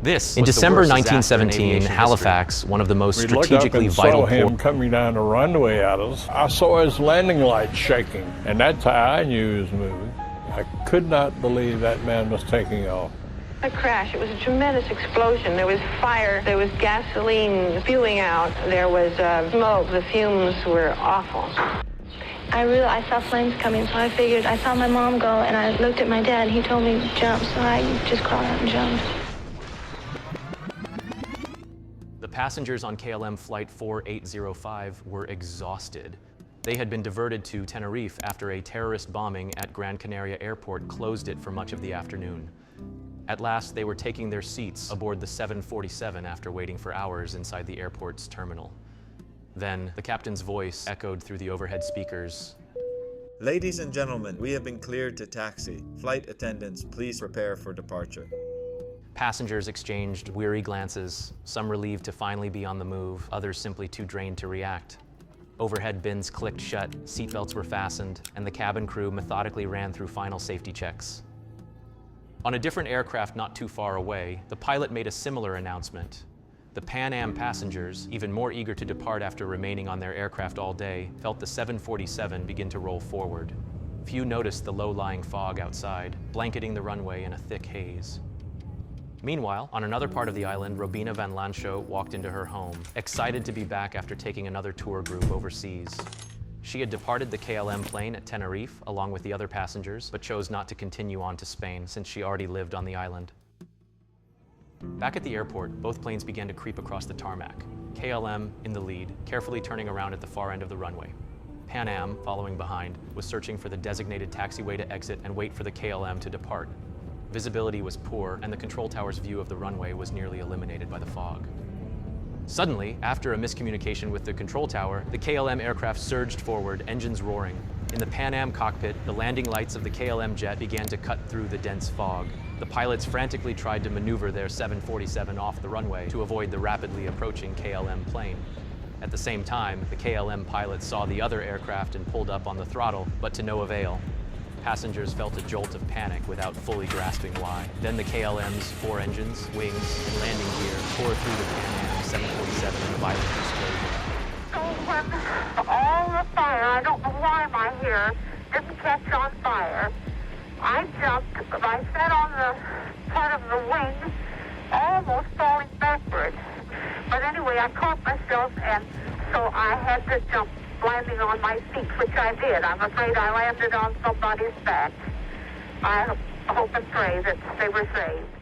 In December 1917, Halifax, one of the most strategically vital ports. We looked up and saw him coming down the runway at us. I saw his landing lights shaking, and that's how I knew he was moving. I could not believe that man was taking off. A crash. It was a tremendous explosion. There was fire. There was gasoline spewing out. There was smoke. The fumes were awful. I saw flames coming, so I figured, I saw my mom go, and I looked at my dad, and he told me to jump, so I just crawled out and jumped. The passengers on KLM Flight 4805 were exhausted. They had been diverted to Tenerife after a terrorist bombing at Gran Canaria Airport closed it for much of the afternoon. At last, they were taking their seats aboard the 747 after waiting for hours inside the airport's terminal. Then, the captain's voice echoed through the overhead speakers. Ladies and gentlemen, we have been cleared to taxi. Flight attendants, please prepare for departure. Passengers exchanged weary glances, some relieved to finally be on the move, others simply too drained to react. Overhead bins clicked shut, seatbelts were fastened, and the cabin crew methodically ran through final safety checks. On a different aircraft not too far away, the pilot made a similar announcement. The Pan Am passengers, even more eager to depart after remaining on their aircraft all day, felt the 747 begin to roll forward. Few noticed the low-lying fog outside, blanketing the runway in a thick haze. Meanwhile, on another part of the island, Robina van Lanschot walked into her home, excited to be back after taking another tour group overseas. She had departed the KLM plane at Tenerife along with the other passengers, but chose not to continue on to Spain since she already lived on the island. Back at the airport, both planes began to creep across the tarmac, KLM in the lead, carefully turning around at the far end of the runway. Pan Am, following behind, was searching for the designated taxiway to exit and wait for the KLM to depart. Visibility was poor, and the control tower's view of the runway was nearly eliminated by the fog. Suddenly, after a miscommunication with the control tower, the KLM aircraft surged forward, engines roaring. In the Pan Am cockpit, the landing lights of the KLM jet began to cut through the dense fog. The pilots frantically tried to maneuver their 747 off the runway to avoid the rapidly approaching KLM plane. At the same time, the KLM pilots saw the other aircraft and pulled up on the throttle, but to no avail. Passengers felt a jolt of panic without fully grasping why. Then the KLM's 4 engines, wings, and landing gear tore through the Pan Am 747 in a violent explosion. So when all the fire, I don't know why my hair didn't catch on fire, I jumped, I sat on the part of the wing, almost falling backwards. But anyway, I caught myself, and so I had to jump, landing on my feet, which I did. I'm afraid I landed on somebody's back. I hope and pray that they were saved.